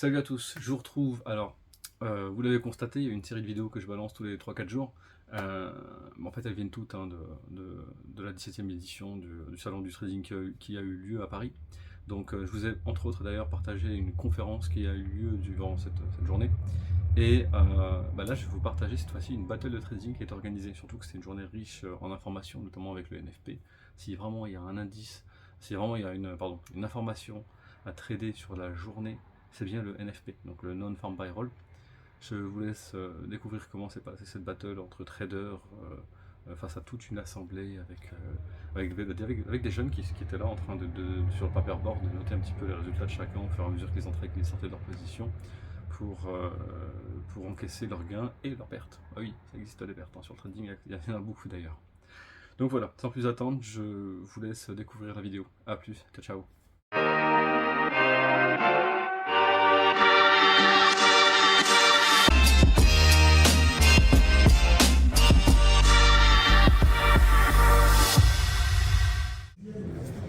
Salut à tous, je vous retrouve. Alors, vous l'avez constaté, il y a une série de vidéos que je balance tous les 3-4 jours. En fait, elles viennent toutes de la 17e édition du salon du trading qui a eu lieu à Paris. Donc, je vous ai entre autres d'ailleurs partagé une conférence qui a eu lieu durant cette journée. Et là, je vais vous partager cette fois-ci une battle de trading qui est organisée. Surtout que c'est une journée riche en informations, notamment avec le NFP. Si vraiment il y a un indice, si vraiment il y a une information à trader sur la journée, c'est bien le NFP, donc le Non-Farm Buy Roll. Je vous laisse découvrir comment s'est passée cette battle entre traders face à toute une assemblée avec des jeunes qui étaient là en train sur le paperboard de noter un petit peu les résultats de chacun au fur et à mesure qu'ils entraient et qu'ils sortaient de leur position pour encaisser leurs gains et leurs pertes. Ah oui, ça existe des pertes, hein. Sur le trading, il y en a beaucoup d'ailleurs. Donc voilà, sans plus attendre, je vous laisse découvrir la vidéo. A plus, ciao ciao.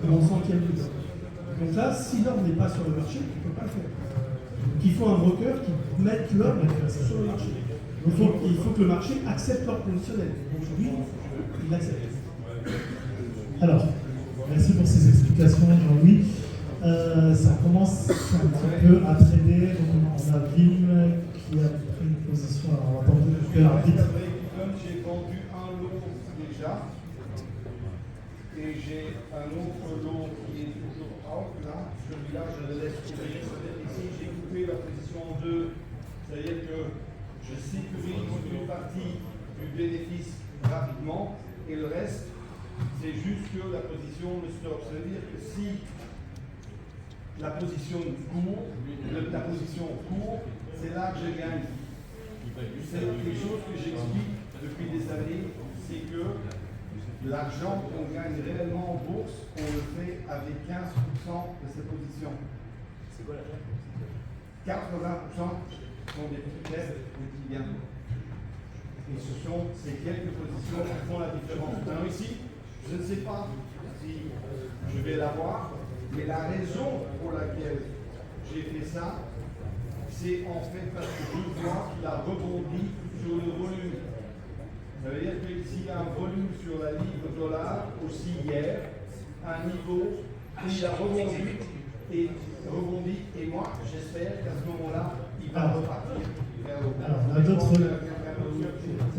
Mon centième de l'or. Donc là, si l'or n'est pas sur le marché, tu ne peux pas le faire. Donc il faut un broker qui mette l'or sur le marché. Donc il faut que le marché accepte l'or conditionnel. Aujourd'hui, il l'accepte. Alors, merci pour ces explications, Jean-Louis. Ça commence un petit peu à trader. Donc on a Vim qui a pris une position. Alors on va attendre que l'arbitre. Comme j'ai vendu un lot déjà, et j'ai un autre lot qui est toujours out là, celui-là je le laisse courir. Ici j'ai coupé la position en deux, c'est-à-dire que je sécurise une partie du bénéfice rapidement et le reste c'est juste que la position me stoppe. C'est-à-dire que si la position court, c'est là que je gagne. C'est quelque chose que j'explique depuis des années, c'est que l'argent qu'on gagne réellement en bourse, on le fait avec 15% de ses positions. C'est quoi l'argent? 80% sont des critères quotidiens. Et ce sont ces quelques positions qui font la différence. Alors ici, je ne sais pas si je vais l'avoir, mais la raison pour laquelle j'ai fait ça, c'est en fait parce que je vois qu'il a rebondi sur le volume. Ça veut dire que s'il y a un volume sur la livre dollar, aussi hier, un niveau où il a rebondi, et moi j'espère qu'à ce moment-là, il va repartir vers le haut. Alors, on a d'autres.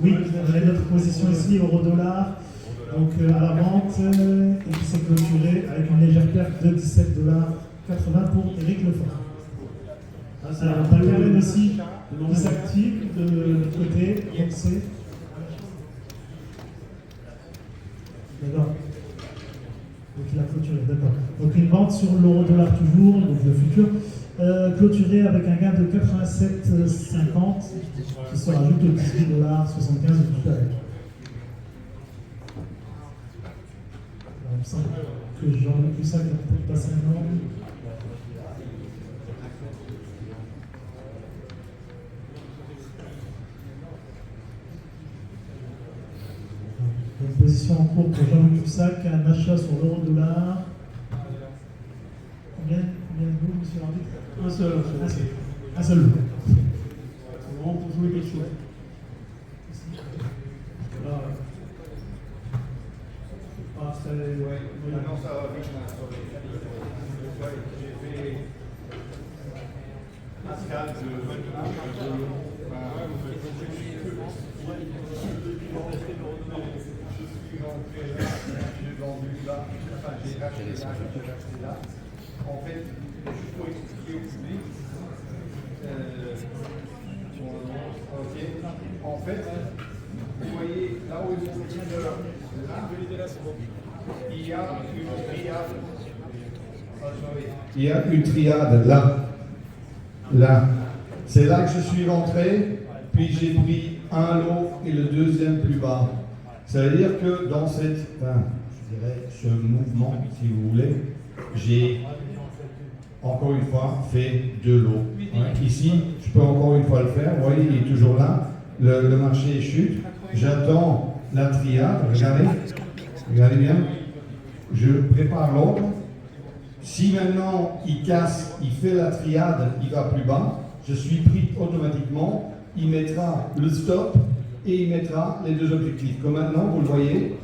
Oui, on a d'autres positions ici, euro-dollar, donc à la vente, et qui s'est clôturé avec une légère perte de 17,80 $ pour Eric Lefort. Alors, on a le Karen aussi qui s'active de l'autre côté, donc c'est. D'accord. Donc il a clôturé, d'accord. Donc une vente sur l'euro-dollar toujours, donc le futur, clôturé avec un gain de 87,50 qui se rajoute au 18,75 $ tout à l'heure. Il me semble que Jean-Luc Poussac a peut-être passé un nom. Une position en cours pour Jean-Luc Poussac, un achat sur l'euro-dollar. Combien de vous, monsieur l'arbitre? Un seul lot. C'est vraiment pour jouer quelque chose. Là, Non, ça va vite. J'ai fait Pascal j'ai vendu là, enfin j'ai racheté là. En fait, juste pour expliquer au public, en fait, vous voyez là où ils sont il y a une triade. Il y a une triade là. Là. C'est là que je suis rentré, puis j'ai pris un lot et le deuxième plus bas. Ça veut dire que dans je dirais, ce mouvement, si vous voulez, j'ai encore une fois fait deux lots. Ici, je peux encore une fois le faire. Vous voyez, il est toujours là. Le marché chute. J'attends la triade. Regardez bien. Je prépare l'ordre. Si maintenant il casse, il fait la triade, il va plus bas, je suis pris automatiquement, il mettra le stop et il mettra les deux objectifs. Comme maintenant, vous le voyez.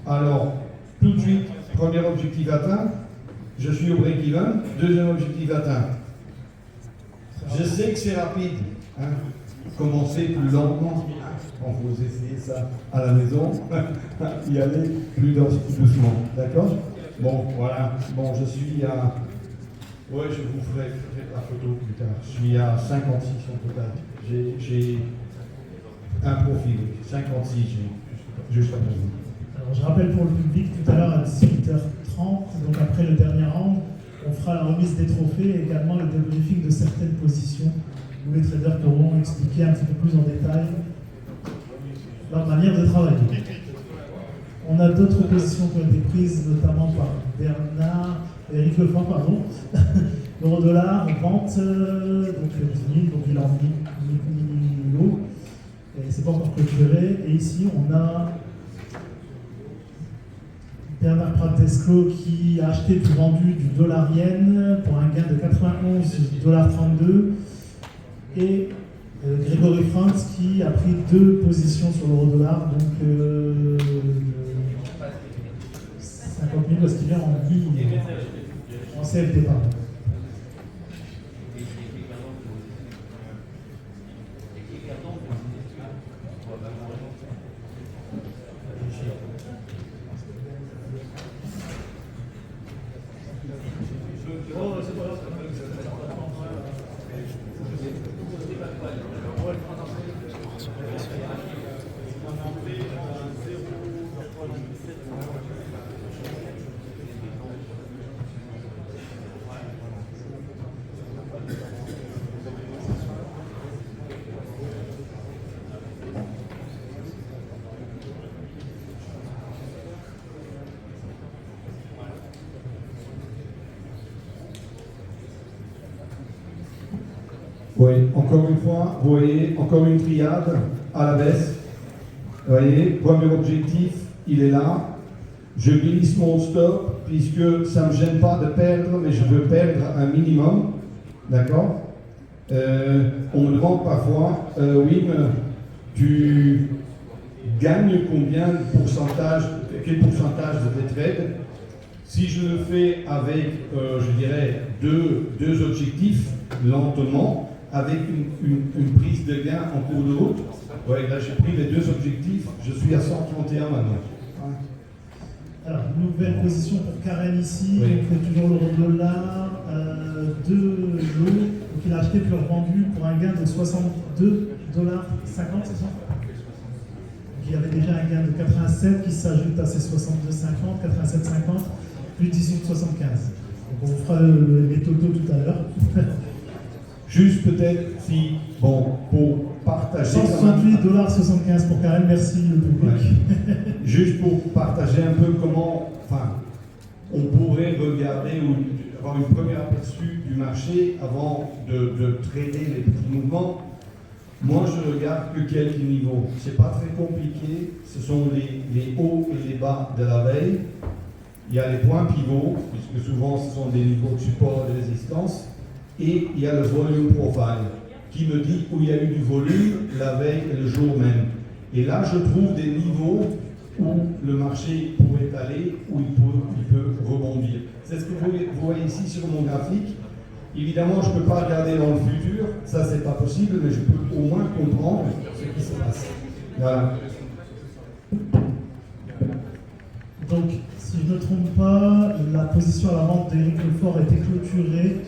Alors, tout de suite, premier objectif atteint, je suis au break-even, deuxième objectif atteint. Je sais que c'est rapide, hein. Commencez plus lentement. Quand vous essayez ça à la maison, y aller plus doucement, d'accord? Bon, voilà, bon, je suis à... Ouais, je vous ferai la photo plus tard. Je suis à 56 en total. J'ai un profil, 56, juste à présent. Alors, je rappelle pour le public, tout à l'heure à 18h30, donc après le dernier round, on fera la remise des trophées et également le débriefing de certaines positions où les traders pourront expliquer un petit peu plus en détail leur manière de travailler. On a d'autres positions qui ont été prises, notamment par Eric Lefort, pardon. L'euro-dollar, vente, donc 10 000, donc il est en mi-lot, et c'est pas encore clôturé. Et ici, on a Bernard Pratesco qui a acheté puis vendu du dollar yen pour un gain de 91,32 $. Et Grégory Franz qui a pris 2 positions sur l'euro-dollar, donc 50 000 parce qu'il est en CFD, pardon. Oui, encore une fois, vous voyez, encore une triade à la baisse. Vous voyez, premier objectif, il est là. Je glisse mon stop, puisque ça ne me gêne pas de perdre, mais je veux perdre un minimum. D'accord? On me demande parfois, oui, mais tu gagnes combien de pourcentage, quel pourcentage de tes trades? Si je le fais avec, je dirais, deux objectifs, lentement, avec une prise de gain en cours de route. Ouais, là j'ai pris les 2 objectifs, je suis à 131 maintenant. Alors, nouvelle position pour Karen ici, Oui. on fait toujours l'euro-dollar, 2 lots, donc il a acheté puis revendu pour un gain de 62,50 $, c'est ça? Donc il y avait déjà un gain de 87 qui s'ajoute à ces 62,50, 87,50, plus 18,75. Donc on fera les totaux tout à l'heure. Juste peut-être si, bon, pour partager... 168,75 $ pour Karen, merci le public. Ouais. Juste pour partager un peu comment, enfin, on pourrait regarder ou avoir une première aperçu du marché avant de trader les petits mouvements. Moi, je regarde que quelques niveaux. C'est pas très compliqué. Ce sont les hauts et les bas de la veille. Il y a les points pivots, puisque souvent ce sont des niveaux de support et de résistance. Et il y a le volume profile, qui me dit où il y a eu du volume la veille et le jour même. Et là, je trouve des niveaux où le marché pourrait aller, où il peut rebondir. C'est ce que vous voyez ici sur mon graphique. Évidemment, je ne peux pas regarder dans le futur, ça c'est pas possible, mais je peux au moins comprendre ce qui se passe. Voilà. Donc, si je ne me trompe pas, la position à la vente d'Eric Lefort a été clôturée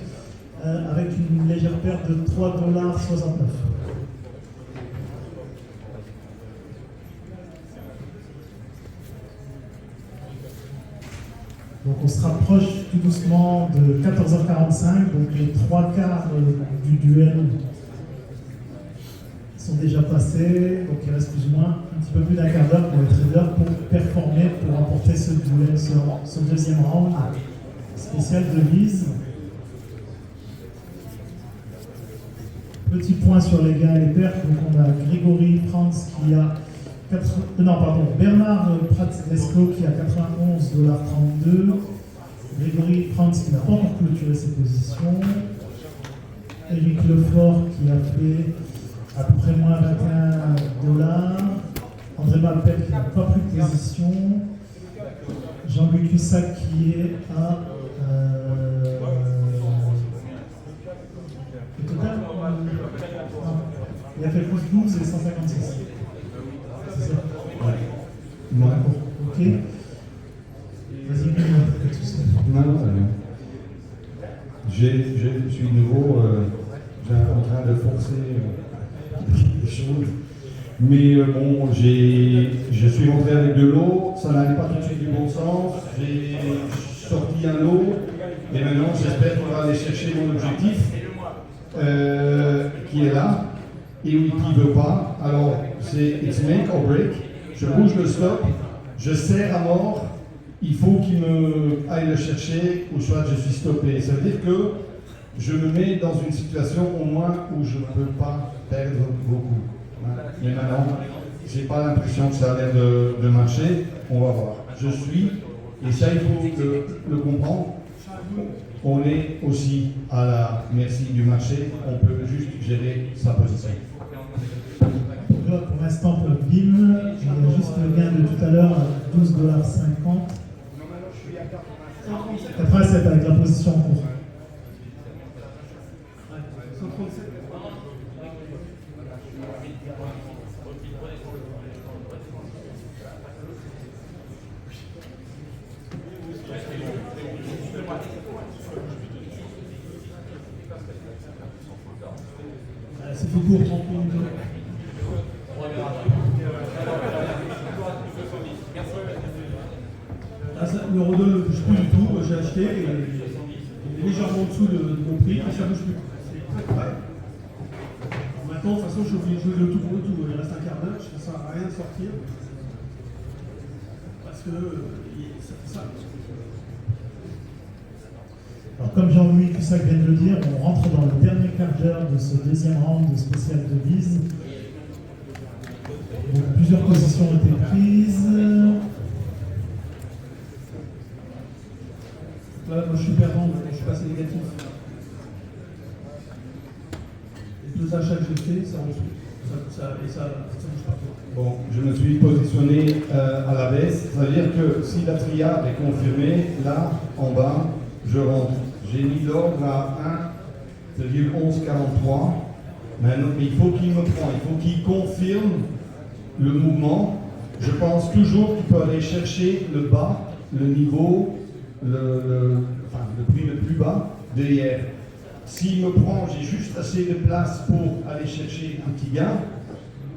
avec une légère perte de 3,69 $. Donc on se rapproche tout doucement de 14h45, donc les 3/4 du duel sont déjà passés, donc il reste plus ou moins un petit peu plus d'un quart d'heure pour les traders pour performer, pour remporter ce duel, ce deuxième round spécial devise. Petit point sur les gains et les pertes, donc on a Grégory Franz qui a Bernard Pratesco qui a 91,32 $, Grégory Franz qui n'a pas encore clôturé ses positions. Eric Lefort qui a fait à peu près moins 21 $. André Malpel qui n'a pas pris de position. Jean-Luc Hussac qui est à. Le total il a fait plus 12 et 156. C'est ça? Ouais. Ok. Vas-y, pas de soucis. Non, je suis nouveau, en train de forcer des choses. Mais bon, je suis rentré avec de l'eau, ça n'allait pas tout de suite du bon sens. J'ai sorti un lot et maintenant j'espère qu'on va aller chercher mon objectif qui est là et où il ne veut pas. Alors c'est it's make or break. Je bouge le stop, je serre à mort. Il faut qu'il me aille le chercher ou soit je suis stoppé. Ça veut dire que je me mets dans une situation au moins où je ne peux pas perdre beaucoup. Mais maintenant, je n'ai pas l'impression que ça a l'air de marcher. On va voir. Je suis, et ça il faut le comprendre, on est aussi à la merci du marché. On peut juste gérer sa position. Pour l'instant, pour BIM, il y a juste le gain de tout à l'heure à 12,50 $. 87 avec la position en cours. C'est tout court, 30 minutes. L'eurodoll ne bouge plus du tout, j'ai acheté et il est légèrement en dessous de mon prix et ça ne bouge plus. Maintenant, de toute façon, je suis obligé de jouer le tout pour le tout. Il reste un quart d'heure, ça ne sert à rien de sortir. Parce que ça fait ça. Alors, comme Jean-Louis Cussac vient de le dire, on rentre dans le dernier quart d'heure de ce deuxième round de spécial devise. Donc, plusieurs positions ont été prises. Là, moi je suis perdant, je suis passé négatif. Les deux achats que j'ai fait, ça bouge pas. Bon, je me suis positionné à la baisse. Ça veut dire que si la triade est confirmée, là, en bas, je rentre. J'ai mis l'ordre à 1,1143. Maintenant, il faut qu'il me prenne, il faut qu'il confirme le mouvement. Je pense toujours qu'il peut aller chercher le bas, le niveau, le prix le plus bas de hier. S'il me prend, j'ai juste assez de place pour aller chercher un petit gain.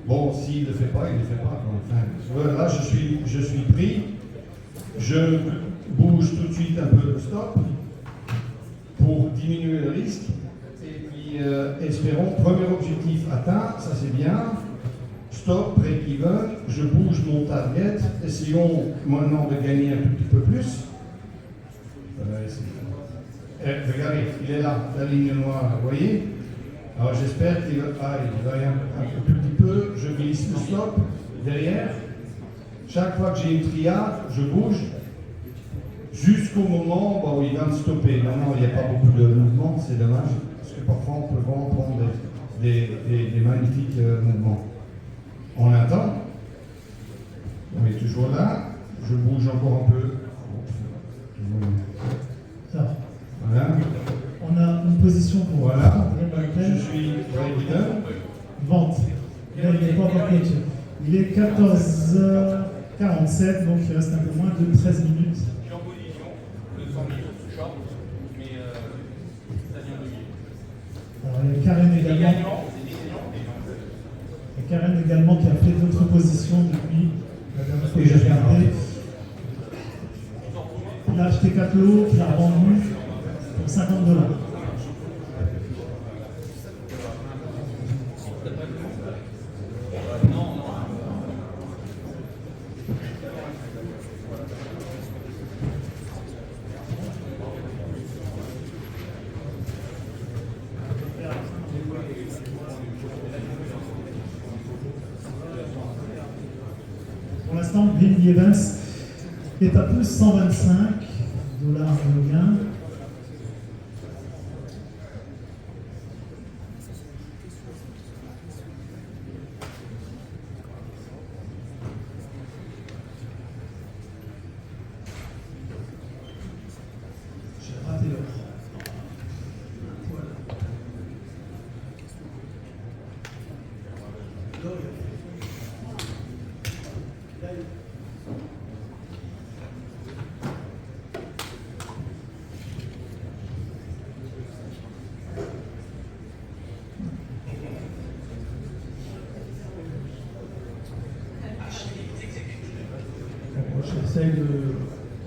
Bon, s'il ne le fait pas, il ne le fait pas. Enfin, là, je suis pris. Je bouge tout de suite un peu le stop pour diminuer le risque. Et puis, espérons, premier objectif atteint, ça c'est bien. Stop, break-even, je bouge mon target. Essayons maintenant de gagner un tout petit peu plus. Regardez, il est là, la ligne noire, vous voyez? Alors j'espère qu'il va aller un tout petit peu, je glisse le stop derrière. Chaque fois que j'ai une triade, je bouge jusqu'au moment où il va me stopper. Maintenant, il n'y a pas beaucoup de mouvement, c'est dommage, parce que parfois on peut vraiment prendre des magnifiques mouvements. On attend, on est toujours là, je bouge encore un peu. Ça. Voilà. On a une position pour Voilà. Je suis break-even. Vente. Là, il n'est pas encore clôturé. Il est 14h47, donc il reste un peu moins de 13 minutes. Alors, il y a Karen également. Il y a Karen également qui a fait d'autres positions depuis la dernière fois que j'ai regardé. Il a acheté 4 lots, il a vendu pour 50 $. Pour l'instant, Bill Evans est à plus 125, dollars de gain. J'ai raté l'heure. Voilà. L'heure, il a fait. Là, il- Bon, j'essaye de.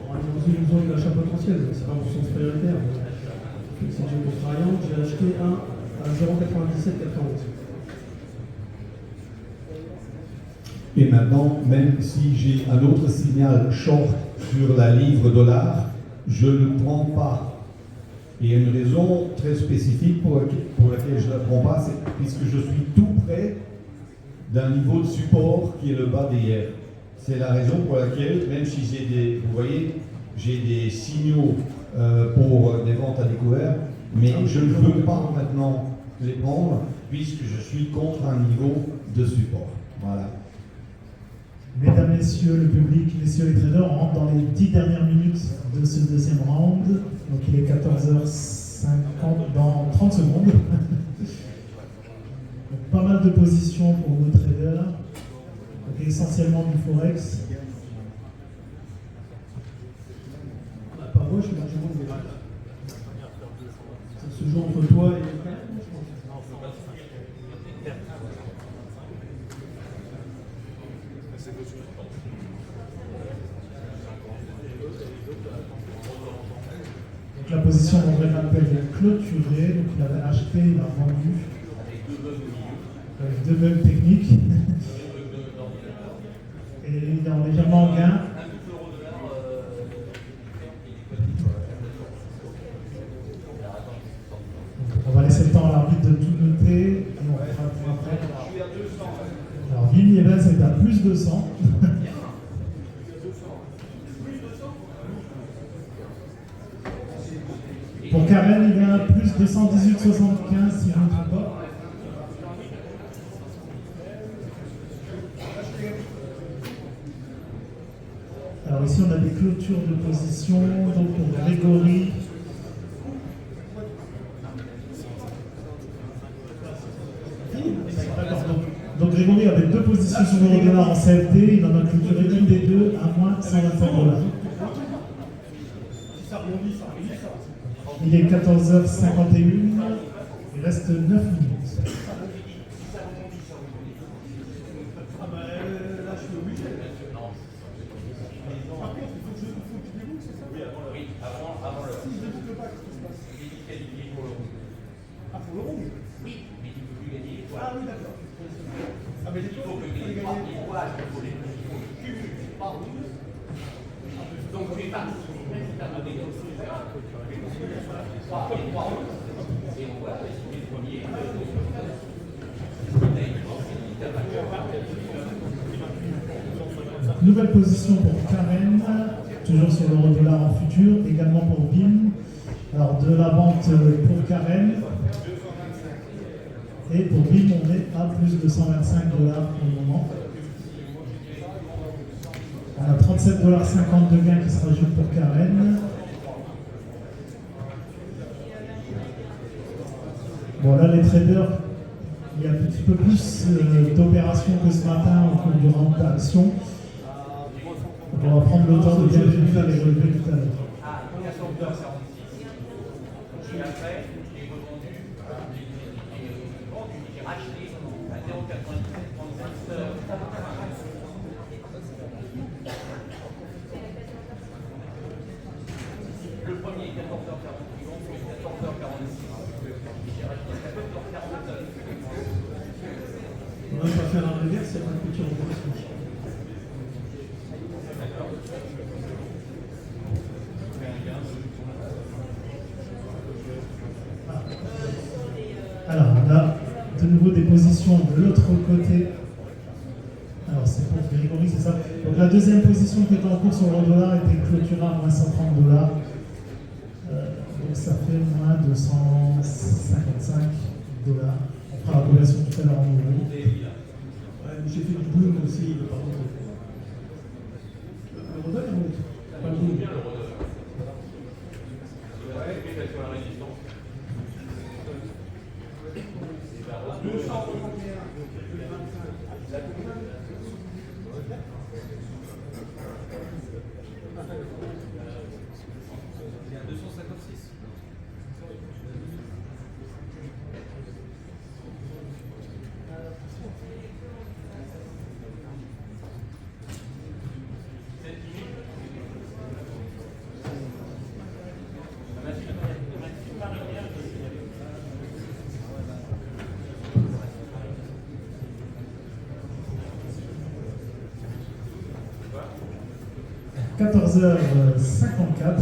On a une zone d'achat potentiel, c'est pas mon sens prioritaire. Si j'ai mon variant, j'ai acheté un à 0,97,91. Et maintenant, même si j'ai un autre signal short sur la livre dollar, je ne le prends pas. Et il y a une raison très spécifique pour laquelle je ne la prends pas, c'est puisque je suis tout près d'un niveau de support qui est le bas d'hier. C'est la raison pour laquelle, même si j'ai des, vous voyez, j'ai des signaux pour des ventes à découvert, mais je ne veux pas maintenant les prendre puisque je suis contre un niveau de support. Voilà. Mesdames, messieurs, le public, messieurs les traders, on rentre dans les 10 dernières minutes de ce deuxième round. Donc il est 14h50 dans 30 secondes. Donc, pas mal de positions pour nos traders. Donc essentiellement du forex. On n'a pas moi, je suis largement de l'erreur. Ça se joue entre toi et quelqu'un, je pense. Donc la position d'André Van Pelt est clôturée. Donc il avait acheté, il a vendu. Avec deux bugs techniques. Et il est en légèrement en gain. On va laisser le temps à l'arbitre de tout noter et on fera tout après. Alors Vim Yebel c'est à plus 200. Pour Karen, il est à plus 218,75 si je ne me trompe pas. Alors ici on a des clôtures de position, donc pour Grégory. D'accord, donc Grégory avait deux positions sur l'euro-dollar en CFD, il en a clôturé une des deux à moins 125 $. Si ça rebondit, ça rebondit, ça. Il est 14h51, il reste 9 minutes. Ah bah là, je suis obligé. Par contre, il faut que je déboule, c'est ça? Oui, avant le. Si je déboule pas, qu'est-ce qui se passe? Ah, pour le rouge? Oui, mais tu peux plus gagner. Ah oui, d'accord. Ah, mais les tours, il faut les gagner. Donc tu es parti. Nouvelle position pour Karen, toujours sur l'euro-dollar en futur, également pour Vim. Alors de la vente pour Karen. Et pour Vim, on est à plus de 125 $ pour le moment. On a 37,50 $ de gain qui se rajoute pour Karen. Bon là les traders, il y a un petit peu plus d'opérations que ce matin au cours du round d'action. On va prendre le temps de bien vérifier les relevés tout à l'heure. Le premier est 14h40, c'est 14h46. J'ai racheté à 14h49. On va pas faire un reverse, c'est un petit reverse. Alors, on a de nouveau des positions de l'autre côté. Alors, c'est pour Grégory, c'est ça. Donc, la deuxième position qui était en cours sur le dollar était clôturée à moins 130 $. ça fait moins de 155 dollars. On fera la conversion tout à l'heure en euros. Ouais, j'ai fait du boom aussi, par contre. Le Rodol, il monte. Pas le boom. « 14h54,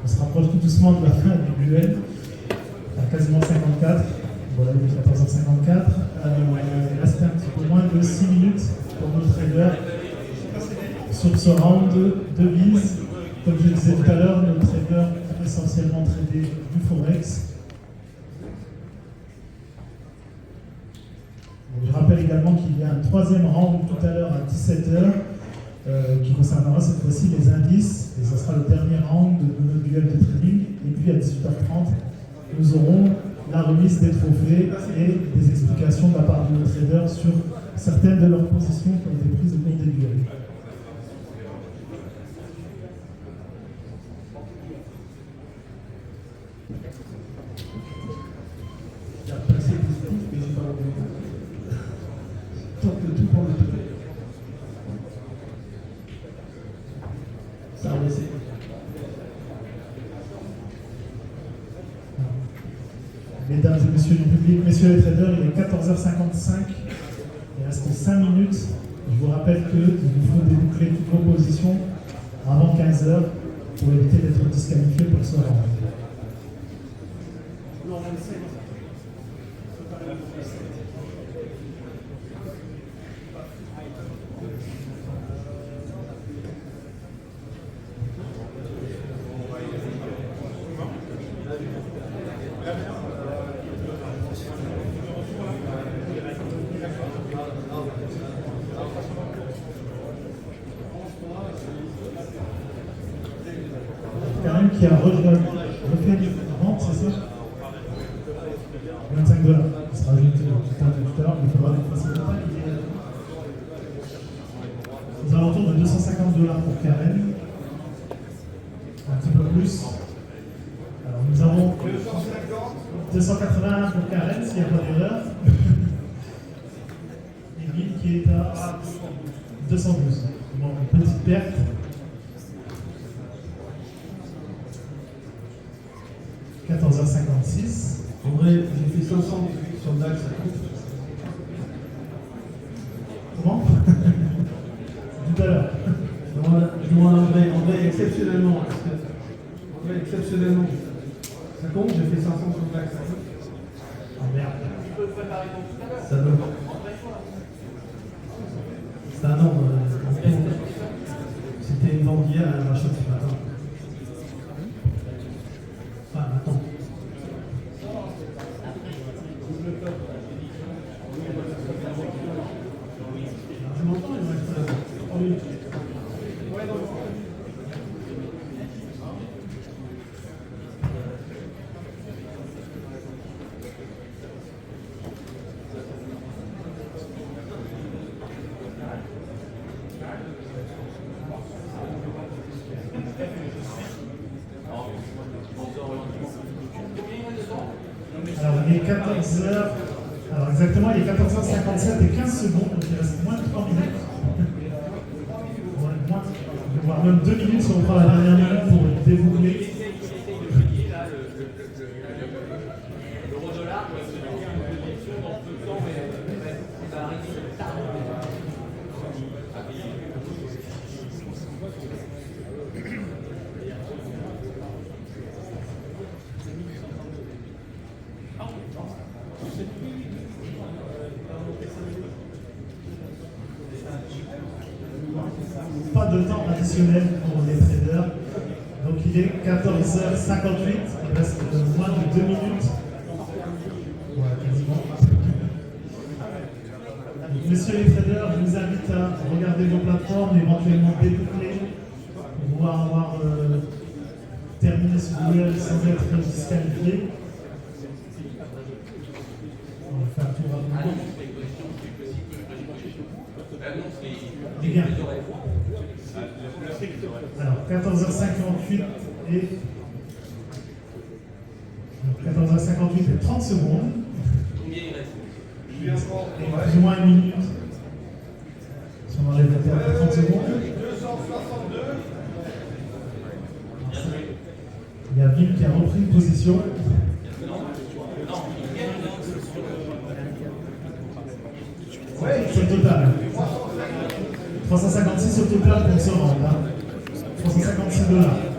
on se rapproche tout doucement de la fin du duel, à quasiment 54, voilà, il est 14h54, il reste un petit peu moins de 6 minutes pour nos traders sur ce round de mise. Comme je disais tout à l'heure, nos traders ont essentiellement tradé du Forex. Donc, je rappelle également qu'il y a un troisième round tout à l'heure à 17h. Qui concernera cette fois-ci les indices, et ce sera le dernier round de notre duel de trading. Et puis à 18h30, nous aurons la remise des trophées et des explications de la part de nos traders sur certaines de leurs positions qui ont été prises au cours des duels. Il y a pas assez positif, mais j'ai pas envie. Tente le tout pour le tout. Ça a baissé. Mesdames et messieurs du public, messieurs les traders, il est 14h55, il reste 5 minutes. Je vous rappelle qu'il vous faut déboucler toutes vos positions avant 15h pour éviter d'être disqualifié pour ce round. Non, 27. Karim qui a refait une vente, c'est ça 25 dollars. Il se rajoute tout à l'heure, il faudra les passer le total. Aux alentours de 250 dollars pour Karen. Un petit peu plus. Alors nous avons 281 pour Karen, s'il n'y a pas d'erreur. Et Bill qui est à 212. Bon, une petite perte. « 14h56. En vrai, j'ai fait 500 sur DAX, ça compte. Comment Tout à l'heure. Je m'en enlèverai en vrai exceptionnellement. En vrai, exceptionnellement. Ça compte, j'ai fait 500 sur DAX, ça compte. Ah merde. Ça donne. C'est un ordre. C'était une vente hier, un rachat ce matin. Enfin, attends. Je m'entends, il me reste 3 minutes. Alors il est 14h. Alors exactement, il est 14h57 et 15 secondes, donc il reste moins de 3 minutes. Voire même 2 minutes si on prend la dernière minute pour déboucler. L'euro-dollar, c'est une position dans peu de temps, mais ça arrive tard. Pas de temps additionnel pour les traders. Donc il Il est 14h58, il reste moins de 2 minutes. Voilà, quasiment. Donc, messieurs les traders, je vous invite à regarder vos plateformes, éventuellement découpler, pour pouvoir avoir terminé ce duel sans être disqualifié. On va faire un tour rapidement. Les gains. Alors, 14h58 et 30 secondes. Et plus ou moins une minute. Si on enlève la terre, 30 secondes. 262. Il y a Vim qui a repris une position. Sur le total. 356 au total pour se rendre. 356 $.